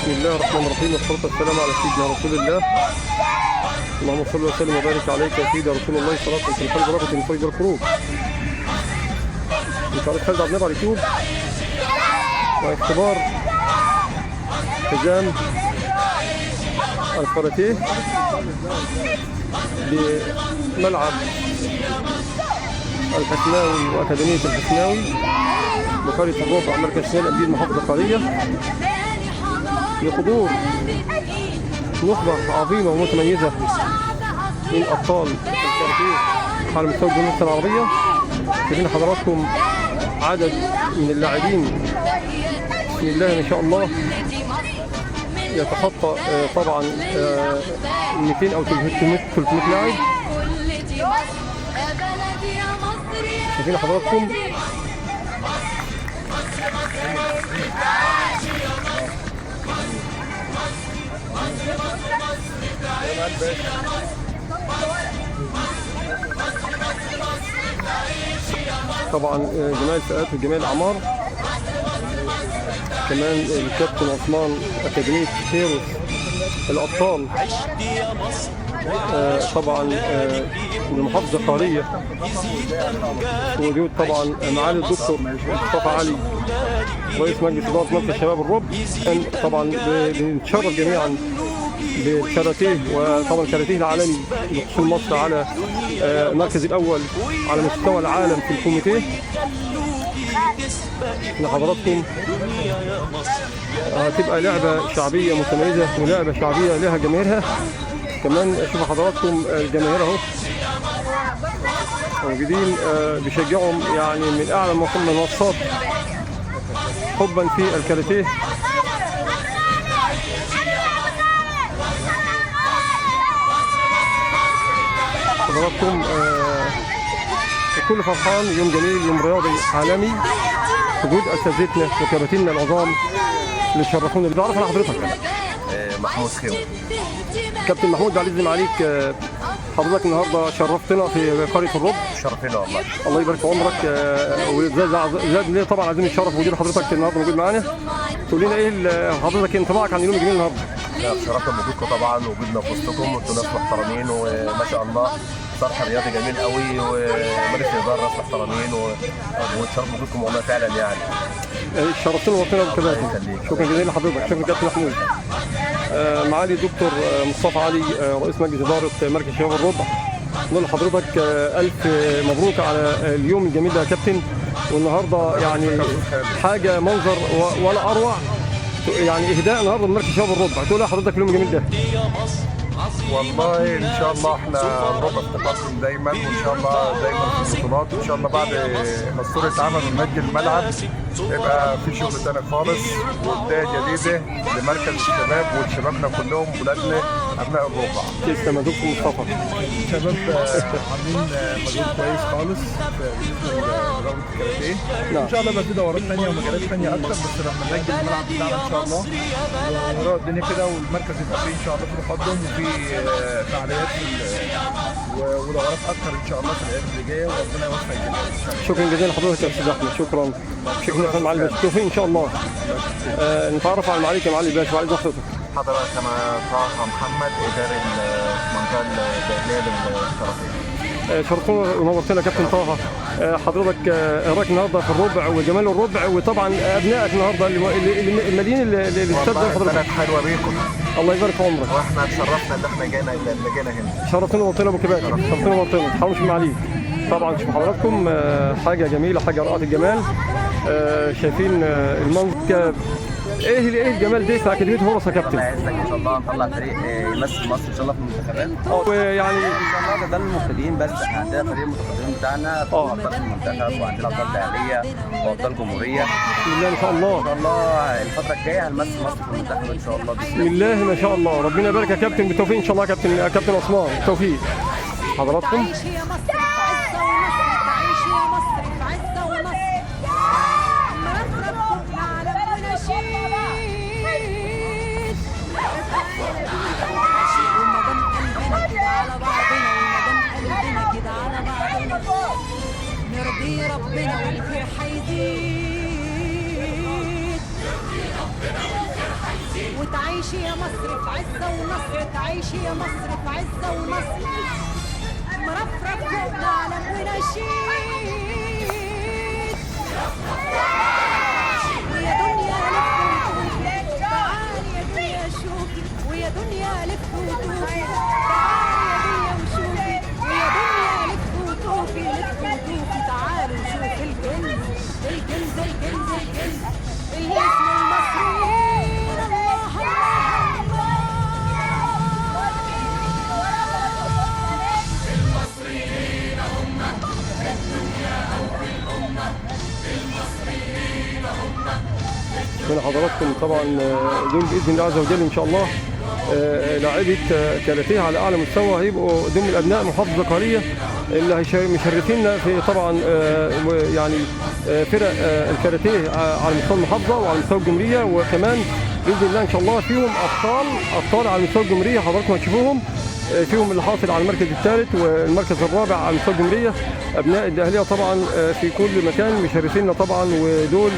بسم الله الرحمن الرحيم، والصلاة والسلام على سيدنا رسول الله. اللهم صل وسلم وبارك عليك يا سيدي رسول الله، صلاة تنفع بركة من فيض القلوب. انت عارف خالد عبد النبي على اليوتيوب، واختبار حزام الكاراتيه بملعب الحسناوي وأكاديمية الحسناوي بقرية الربع، مركز شمال أبديل، محافظة قرية، لحضور نخبة عظيمة ومتميزة من أبطال الكاراتيه على مستوى الجمهورية العربية. شايفين حضراتكم عدد من اللاعبين بسم الله ما شاء الله يتخطى طبعا 200 أو 300 لاعب. شايفين حضراتكم طبعا جميع الفئات وجميع الأعمار. كمان الكابتن عثمان أكاديمية هيروس الأبطال طبعا من محافظة قرية، وجود طبعا معالي الدكتور مصطفى علي رئيس مجلس إدارة مركز شباب الربع. طبعا بنتشرف جميعا بالكاراتيه، وطبعا الكاراتيه العالمي لحصول مصر على المركز الأول على مستوى العالم في الكوميتيه. لحضراتكم هتبقى لعبة شعبية متميزة ولعبة شعبية لها جماهيرها. كمان شوفوا حضراتكم الجماهير اهو موجودين بيشجعهم يعني من اعلى المنصات حبا في الكاراتيه. حضراتكم الكل فرحان، يوم جميل، يوم رياضي عالمي، وجود اساتذتنا وكباتننا العظام اللي شرفونا. اللي بعرف على حضرتك محمود خير. كابتن محمود، بعد اذن عليك، حضرتك النهارده شرفتنا في قريه الربع. شرفنا والله. الله يبارك في عمرك، وزاد ليه طبعا عايزين الشرف وجود حضرتك النهارده موجود معانا. تقول لنا ايه حضرتك انطباعك عن اليوم الجميل النهارده؟ شرفنا بوجودكم طبعا، وجودنا في وسطكم، انتوا ناس محترمين وما شاء الله، طرح رياضي جميل قوي، ومجلس الاداره ناس محترمين، واتشرف بوجودكم والله فعلا يعني. شرفتنا ووقتنا بالكباتن. شكرا جزيلا لحضرتك. شكرا كابتن محمود. معالي الدكتور مصطفى علي رئيس مجلس اداره مركز شباب الربع، نقول لحضرتك الف مبروك على اليوم الجميل ده يا كابتن. والنهارده يعني حاجه منظر ولا اروع، يعني اهداء النهارده لمركز شباب الربع. تقول ايه حضرتك اليوم الجميل ده؟ والله ان شاء الله احنا الربع في تقدم دايما، وان شاء الله دايما في البطولات، وان شاء الله بعد ما الصوره اتعمل ونمجد الملعب يبقى في شغل تاني خالص وبدايه جديده لمركز الشباب وشبابنا كلهم ولادنا ابناء الربع. تسلم يا دكتور مصطفى. الشباب عاملين مجهود كويس خالص بالنسبه لرياضه الكاراتيه. ان شاء الله بقى في دورات ثانيه ومجالات ثانيه اكتر، بس لما نمجد الملعب بتاعنا ان شاء الله ونروح الدنيا كده، والمركز يبقى فيه ان شاء الله في تقدم وفي فعاليات ودورات اكتر ان شاء الله في الايام اللي جايه، وربنا يوفق الجميع. شكرا جزيلا لحضرتك يا استاذ احمد. شكرا يا معالي الباشا. بالتوفيق ان شاء الله. نتعرف على معاليك يا معالي الباشا. وعايز حضرتك. حضرتك انا طه محمد، اداري المنطقه الداخليه للكاراتيه. شرفتونا ونورتنا كابتن طه. حضرتك رايك النهارده في الربع وجمال الربع، وطبعا ابنائك النهارده اللي مالين الاستاد ده. حضرتك بلد حلوه بيكم. الله يبارك في عمرك. واحنا اتشرفنا ان احنا جينا هنا. شرفتنا ونورتنا ابو كباتن. شرفتنا ونورتنا، ما تحرمش من عليك. طبعا شوفوا حضراتكم حاجه جميله، حاجه رائعه الجمال. شايفين المنظر ايه الجمال ده في اكاديميه هورس يا كابتن. الله يعزك ان شاء الله، نطلع فريق يمثل مصر ان شاء الله في المنتخبات. يعني ان شاء الله ده المبتدئين، بس احنا عندنا فريق المتقدمين بتاعنا ابطال في المنتخب، وعندنا ابطال دوليه وابطال جمهوريه. بسم الله ما شاء الله. ان شاء الله الفتره الجايه هنمثل مصر في المنتخب ان شاء الله. بسم الله ما شاء الله. ربنا يبارك يا كابتن. بالتوفيق ان شاء الله يا كابتن عثمان. بالتوفيق حضراتكم. نرضي ربنا والفرحة يزيد، وتعيشي يا مصر في عزة ونصر، تعيشي يا مصر في عزة ونصر، مرفرف فوق العالم ونشيد، ويا دنيا لف وطوفي تعالي يا دنيا شوفي، ويا دنيا لف وطوفي تعالي يا دنيا وشوفي، ويا دنيا لف وطوفي لف وطوفي تعالوا نشوف الكنز الكنز الكنز الكنز اللي اسمه المصريين. الله الله المصريين هم الدنيا أو الأمة، المصريين هم. من حضراتكم طبعا دول باذن الله عز وجل ان شاء الله لاعبي كاراتيه على اعلى مستوى هيبقوا ضمن الابناء محافظه قريه اللي مشرفينا في طبعا يعني فرق الكاراتيه على مستوى المحافظه وعلى مستوى الجمهوريه، وكمان باذن الله ان شاء الله فيهم ابطال على مستوى الجمهوريه حضراتكم هتشوفوهم، فيهم اللي حاصل على المركز الثالث والمركز الرابع على مستوى الجمهوريه. ابناء الدقهليه طبعا في كل مكان مشرفينا طبعا، ودول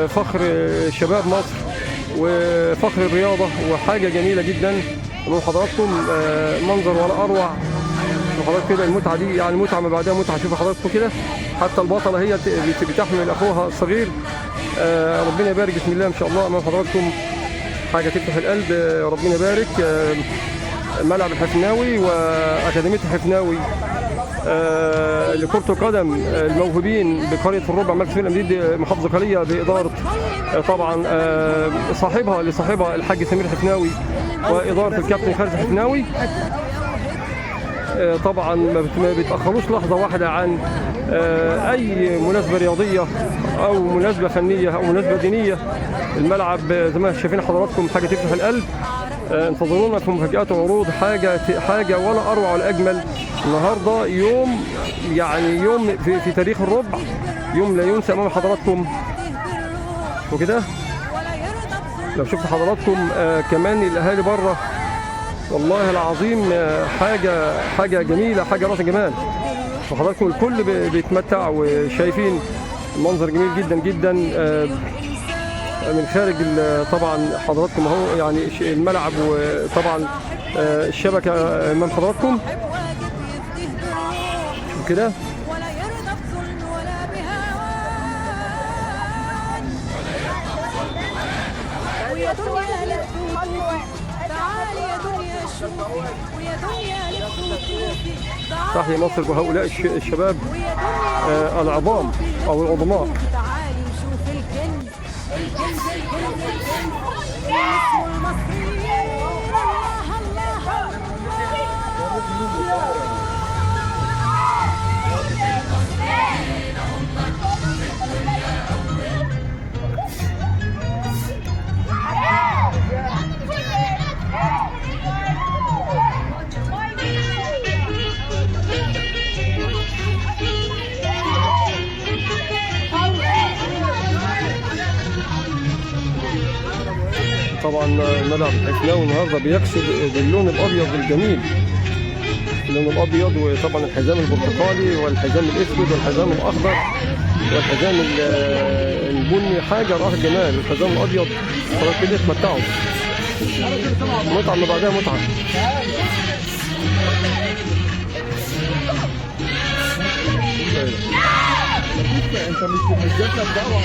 فخر شباب مصر وفخر الرياضه، وحاجه جميله جدا من حضراتكم، منظر ولا اروع. حضرتك كده المتعه دي يعني متعه ما بعدها متعه. شوفوا حضراتكم كده حتى البطله هي بتحمل اخوها الصغير، ربنا يبارك بسم الله ما شاء الله امام حضراتكم، حاجه تفتح القلب. ربنا يبارك. ملعب الحفناوي واكاديميه الحفناوي لكرة القدم الموهوبين بقرية الربع مركز الأمديد محافظة قلية بإدارة طبعا لصاحبها الحاج سمير حفناوي وإدارة الكابتن خالد حفناوي. طبعا ما بيتأخروش لحظة واحدة عن أي مناسبة رياضية أو مناسبة فنية أو مناسبة دينية. الملعب زي ما شايفين حضراتكم حاجة تفتح القلب. انتظرونا في مفاجآت وعروض حاجة ولا أروع ولا أجمل. النهارده يوم يعني يوم في تاريخ الربع، يوم لا ينسى امام حضراتكم. وكده لو شفت حضراتكم كمان الاهالي بره والله العظيم حاجه جميله، حاجه راس جمال. وحضراتكم الكل بيتمتع وشايفين المنظر جميل جدا جدا من خارج طبعا حضراتكم اهو، يعني الملعب وطبعا الشبكه امام حضراتكم كده. ولا يرضى بظلم ولا بهوان، ويا دنيا لف وطوفي تعالي يا دنيا شوفي، ويا دنيا لف وطوفي تحيا مصر وهؤلاء الشباب العظام او العظماء. تعالي نشوف الكنز الكنز الكنز الكنز اسمه المصريين. الله الله الله. طبعا ملعب الحفناوي النهارده بيكسب باللون الابيض الجميل، اللون الابيض، وطبعا الحزام البرتقالي والحزام الاسود والحزام الاخضر والحزام البني، حاجه رائعه الجمال. الحزام الابيض خلاص كده اتمتعوا، متعه ما بعدها متعه. انت مش بتنزلنا الدعوه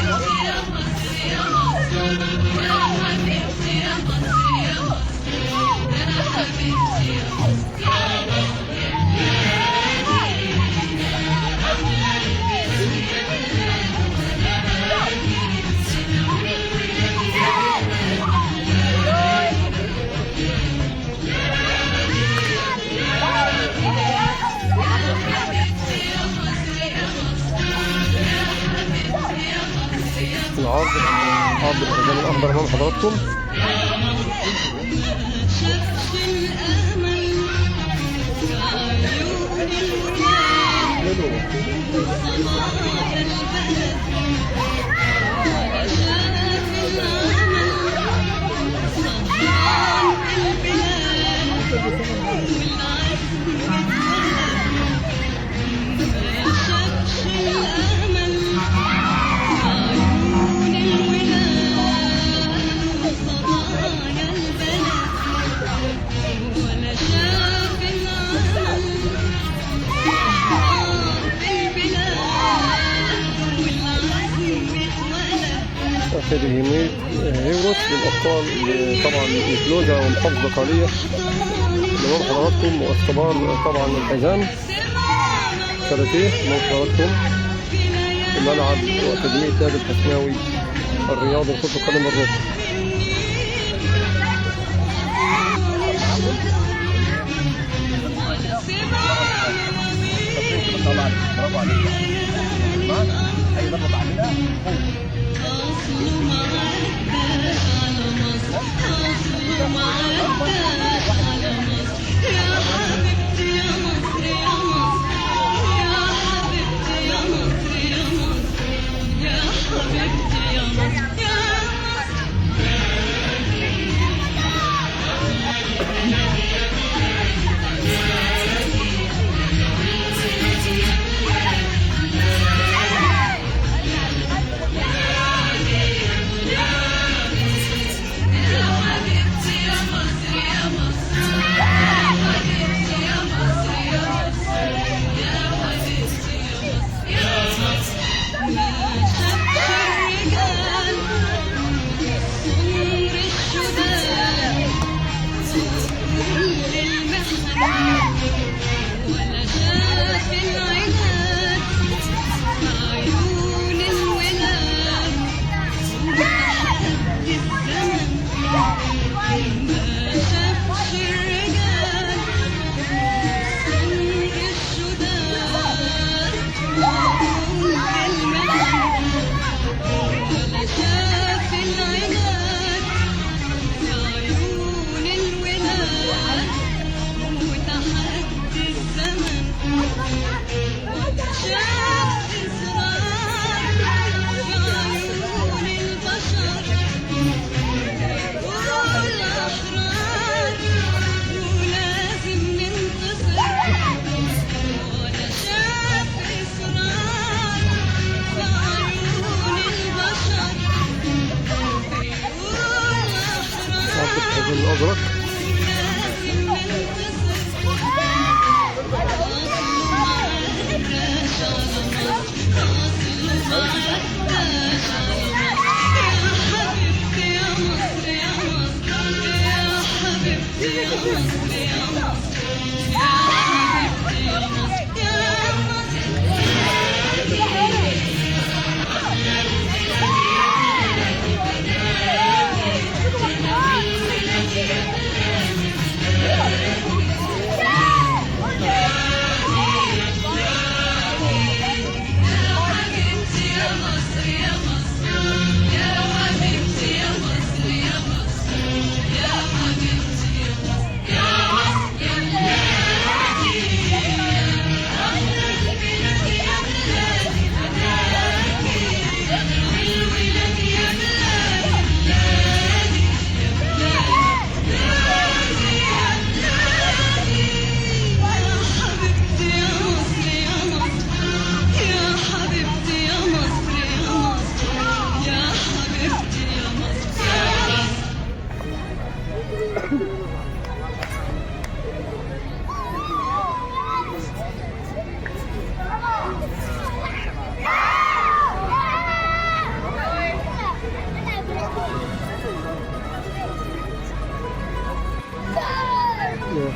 عرض الحزام الاخضر امام حضراتكم. نادي هيروس للأبطال طبعا نيكلوزا ومحافظة قالية. نمر حضراتكم واختبار طبعا الحزام كاراتيه نمر حضراتكم الملعب وأكاديمية نادي الحسناوي الرياضي لكرة القدم الربع. طبعا برافو عليك. اي ضربه بعملها الأزرق.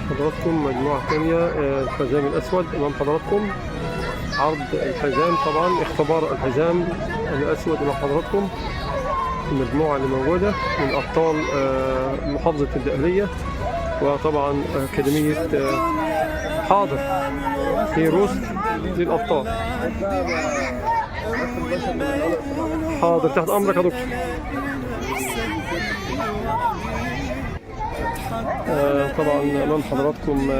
حضراتكم مجموعة ثانية الحزام الأسود أمام حضراتكم. عرض الحزام طبعا اختبار الحزام الأسود أمام حضراتكم. المجموعة اللي موجودة من أبطال محافظة الدقهلية وطبعا أكاديمية حاضر هيروس للأبطال. حاضر تحت أمرك يا دكتور. طبعا امام حضراتكم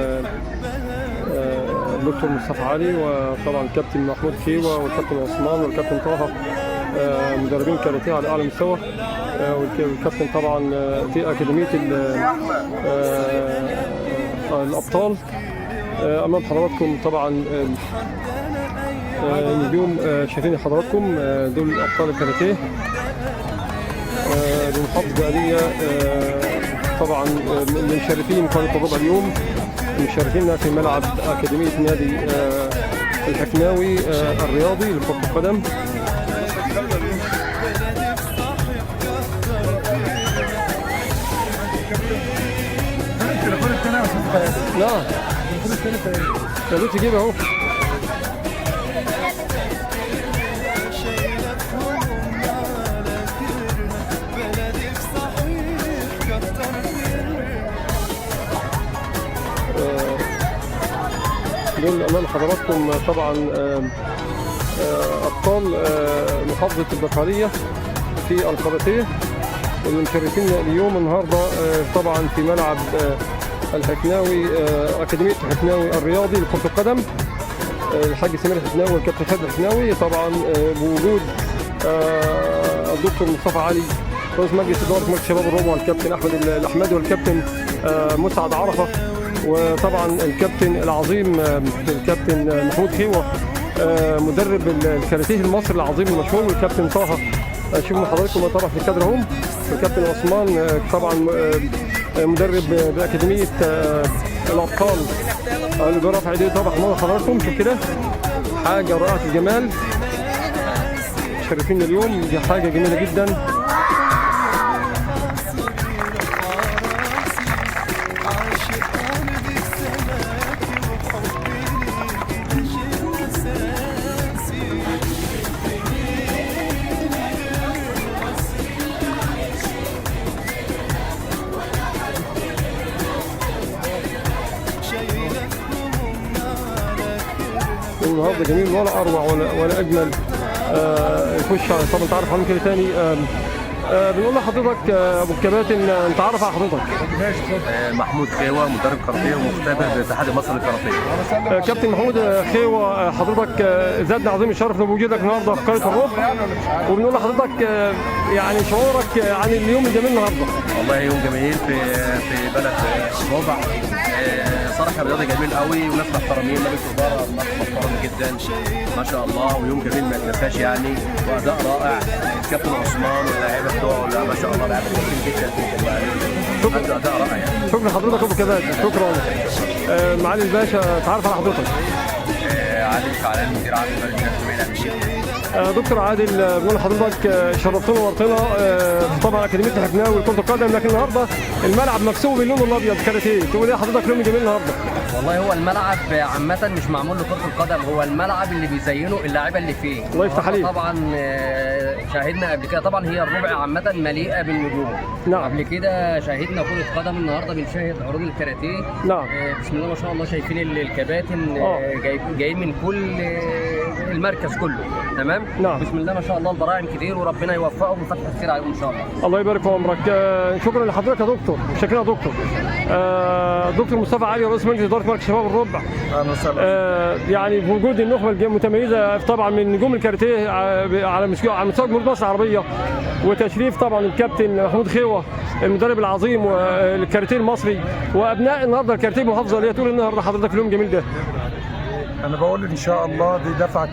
الدكتور مصطفى علي وطبعا الكابتن محمود كيوة والكابتن عثمان والكابتن طه مدربين كاراتيه على اعلى مستوى والكابتن طبعا في اكاديميه الابطال. امام حضراتكم طبعا نجوم شايفين حضراتكم دول ابطال الكاراتيه بمحافظه آلية طبعا من مشرفين قناه الربع اليوم مشرفينا في ملعب اكاديميه نادي الحسناوي الرياضي لكرة القدم. نعم يا دوس جيب اهو. دول امام حضراتكم طبعا ابطال محافظه البقاليه في الكاراتيه اللي مشرفين اليوم النهارده طبعا في ملعب الحكناوي، اكاديميه الحكناوي الرياضي لكره القدم. الحاج سمير الحكناوي والكابتن خالد الحكناوي طبعا بوجود الدكتور مصطفى علي رئيس مجلس اداره مجلس شباب الربع، والكابتن احمد الاحمدي، والكابتن مسعد عرفه، وطبعا الكابتن العظيم الكابتن محمود خيوه مدرب الكاراتيه المصري العظيم المشهور، والكابتن طه شوفوا حضراتكم طبعا في الكادر هم، والكابتن عثمان طبعا مدرب باكاديميه الابطال اللي برفع ايديه طبعا حضراتكم. شوف كده حاجه رائعه الجمال، شرفين اليوم، دي حاجه جميله جدا. النهارده جميل ولا اروع ولا اجمل. يخش طبعا انت عارف عنه كده تاني. بنقول لحضرتك ابو الكباتن انت عارف على حضرتك. محمود خيوه مدرب كاراتيه ومختبر باتحاد مصر للكاراتيه. كابتن محمود خيوه حضرتك زادنا عظيم الشرف بوجودك النهارده في قريه الربع، وبنقول لحضرتك يعني شعورك عن اليوم الجميل النهارده. والله يوم جميل في بلد الربع، صراحه رياضي جميل قوي وناس محترمين، مجلس اداره محترم جدا ما شاء الله، ويوم جميل ما يتنساش يعني، واداء رائع. الكابتن عثمان واللاعيبه بتوعه لا ما شاء الله لعيبه كويسين جدا يعني، اداء رائع يعني. شكرا لحضرتك ابو كباتن، شكرا. معالي الباشا تعرف على حضرتك. عادل فعلان مدير عام اداره الجمعيه. دكتور عادل بنقول لحضرتك شرفتنا وورطنا طبعا اكاديميه الحكناوي لكره القدم، لكن النهارده الملعب مكسوب باللون الابيض كاراتيه، تقول ايه حضرتك يوم جميل النهارده؟ والله هو الملعب عامة مش معمول لكرة القدم، هو الملعب اللي بيزينه اللاعيبه اللي فيه. الله يفتح عليك. طبعا شاهدنا قبل كده، طبعا هي الربع عامة مليئة بالنجوم. نعم. قبل كده شاهدنا كرة قدم، النهارده بنشاهد عروض الكاراتيه. نعم. بسم الله ما شاء الله، شايفين الكباتن جايين من كل المركز كله، تمام؟ نعم. بسم الله ما شاء الله، البراعم كتير وربنا يوفقهم وفتح الخير عليهم ان شاء الله. الله يبارك في عمرك. شكرا لحضرتك يا دكتور، شكرا يا دكتور. دكتور مصطفى علي رئيس مجلس اداره مركز شباب الربع. يعني بوجود النخبه المتميزه طبعا من نجوم الكاراتيه على مستوى جمهوريه مصر العربيه، وتشريف طبعا الكابتن محمود خيوه المدرب العظيم والكاراتيه المصري، وابناء النهارده الكاراتيه المحافظه اللي هي تقول النهارده حضرتك اليوم جميل ده. انا بقول ان شاء الله دي دفعه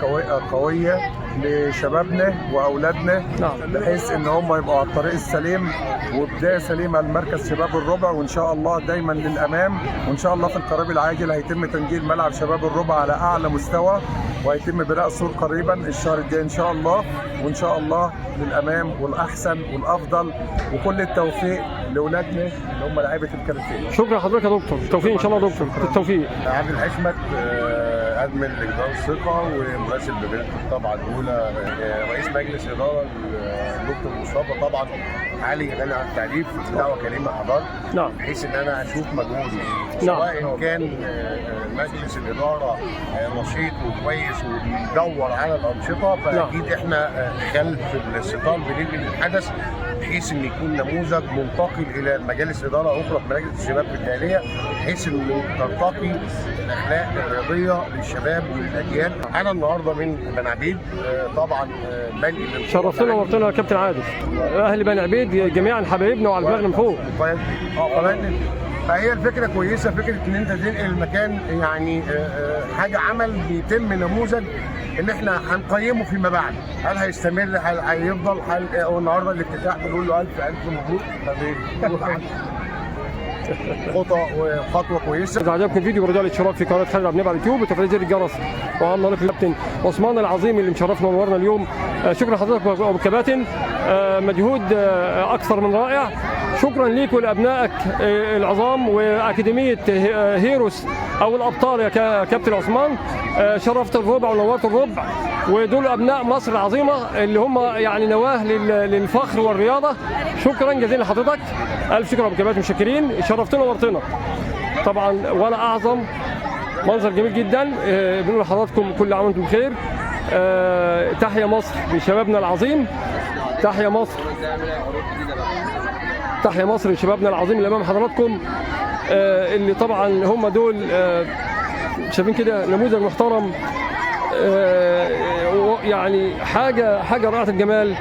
قويه لشبابنا واولادنا. نعم. بحيث ان هم يبقوا على الطريق السليم وبدايه سليمه لمركز شباب الربع، وان شاء الله دايما للامام، وان شاء الله في القريب العاجل هيتم تنجيل ملعب شباب الربع على اعلى مستوى، وهيتم بناء السور قريبا الشهر الجاي ان شاء الله، وان شاء الله للامام والاحسن والافضل، وكل التوفيق لاولادنا اللي هم لعيبه الكاراتيه. شكرا لحضرتك يا دكتور، التوفيق ان شاء الله يا دكتور، التوفيق. عادل حكمت ادمن لجنه الثقه ومراسل بجريده الطبعه الاولى، رئيس مجلس اداره الدكتور مصطفى طبعا علي غني عن التعريف، دعوه كريمه حضرتك. نعم. بحيث ان انا اشوف مجهودي، نعم. سواء كان مجلس الاداره نشيط وكويس وبيدور على الانشطه، فاكيد احنا خلف الستار بننقل الحدث بحيث ان يكون نموذج منتقل الى مجالس اداره اخرى في مراكز الشباب التاليه، بحيث انه ترتقي الاخلاق الرياضيه للشباب وللاجيال. انا النهارده من بني عبيد، طبعا بنقل شرفتنا وورطنا يا كابتن عادل. اهل بني عبيد جميعا حبايبنا وعلى دماغنا من فوق. فهي الفكره كويسه، فكره ان انت تنقل المكان يعني حاجه عمل بيتم نموذج ان احنا هنقيمه فيما بعد، هل هيستمر، هل هيفضل، هل النهارده الافتتاح بنقول له الف مبروك. خطوه كويسه. اذا عجبكم الفيديو برجاء الاشتراك في قناه خالد عبد النبي على اليوتيوب وتفعيل زر الجرس، وعم نضيف الكابتن عثمان العظيم اللي مشرفنا ونورنا اليوم. شكرا لحضرتك ابو الكباتن، مجهود اكثر من رائع. شكرا ليك ولابنائك العظام واكاديميه هيروس او الابطال يا كابتن عثمان. شرفت الربع ونورت الربع، ودول ابناء مصر العظيمه اللي هم يعني نواه للفخر والرياضه. شكرا جزيلا لحضرتك، الف شكر ابو كباتن، متشكرين، شرفتنا ونورتنا طبعا. ولا اعظم منظر جميل جدا. بنقول لحضراتكم كل عام وانتم بخير. تحيا مصر لشبابنا العظيم، تحيا مصر، تحيا مصر لشبابنا العظيم اللي امام حضراتكم، اللي طبعا هم دول شايفين كده نموذج محترم، يعني حاجه رائعه الجمال.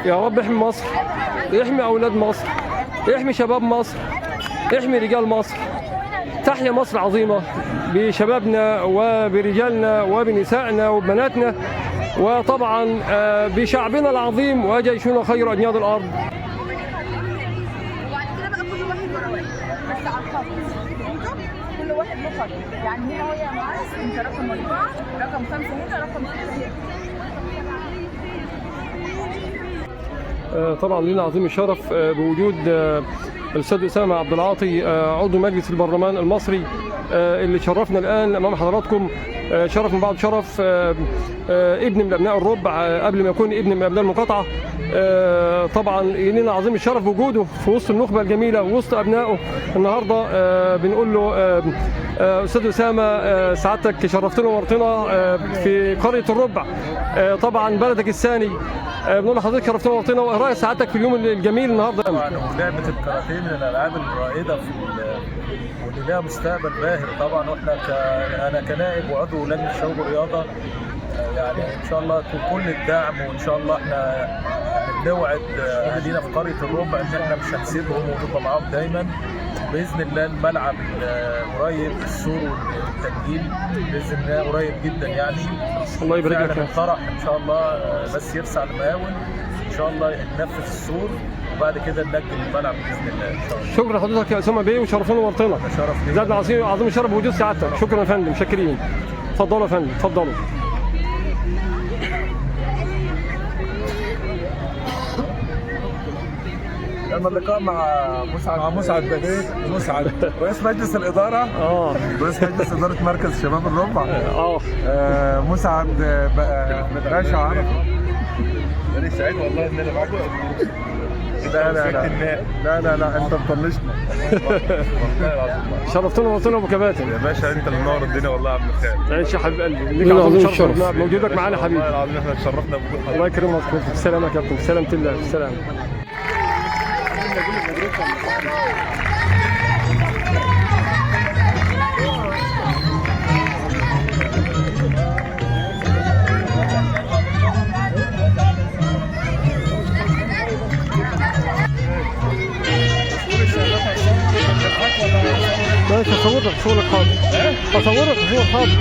يا رب احمي مصر، احمي اولاد مصر، احمي شباب مصر، احمي رجال مصر. تحيا مصر العظيمه بشبابنا وبرجالنا وبنسائنا وبناتنا، وطبعا بشعبنا العظيم وجيشنا خير اجناد الارض. وبعد كده بقى كل واحد ورا واحد بس على الخط، كل واحد له خط، يعني هنا وهي معاذ انت رقم 4، رقم 5 هنا، رقم 6 هنا. طبعا لنا عظيم الشرف بوجود الاستاذ اسامه عبد العاطي عضو مجلس البرلمان المصري اللي شرفنا الان امام حضراتكم. شرف من بعد شرف، ابن من ابناء الربع قبل ما يكون ابن من ابناء المقاطعه. طبعا لنا عظيم الشرف بوجوده في وسط النخبه الجميله ووسط ابنائه النهارده. بنقول له استاذ اسامه سعادتك شرفتنا ونورتنا في قريه الربع، طبعا بلدك الثاني. بنقول لحضرتك شرفتنا ونورتنا، وايه راي سعادتك في اليوم الجميل النهارده؟ طبعا لعبه الكاراتيه من الالعاب الرائده واللي لها مستقبل باهر طبعا، واحنا انا كنائب وعضو لجنه الشباب والرياضه يعني ان شاء الله كل الدعم، وان شاء الله احنا بنوعد اهالينا في قريه الربع ان احنا مش هنسيبهم ونبقى معاهم دايما باذن الله. الملعب قريب، السور والتنجيل باذن الله قريب جدا يعني. الله يبارك لك. الفرح ان شاء الله بس يرسع المقاول ان شاء الله يتنفذ السور، وبعد كده ننجل الملعب باذن الله ان شاء الله. شكرا لحضرتك يا اسامه بيه وشرفتنا ونورتنا. شرف لي. زادنا عظيم الشرف بوجود سعادتك. شكرا يا فندم، شاكرين. اتفضلوا يا فندم، اتفضلوا. لما اللقاء مع مسعد بدير، مسعد رئيس مجلس الاداره، رئيس مجلس اداره مركز شباب الربع، مسعد باشا عرفه. انا سعيد والله ان انا معاكم. لا انت مطنشنا. شرفتنا ونورتنا ابو كباتن. يا باشا انت اللي منور الدنيا والله يا عم خالد. تعيش يا حبيب قلبي، ليك عظيم الشرف موجودك معانا حبيبي. والله العظيم احنا اتشرفنا بوجود حضرتك. الله يكرمك. بالسلامه يا كابتن، بسلامه الله، بالسلامه. ماشي، اصور لك شغلك حاضر. اصور لك شغلك حاضر.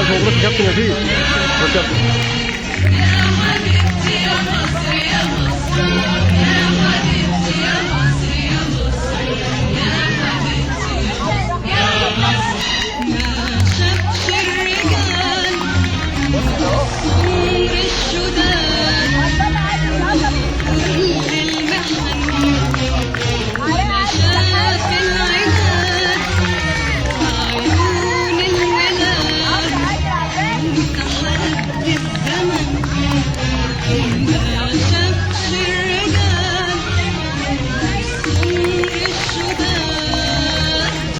الف مبروك يا كابتن نبيل.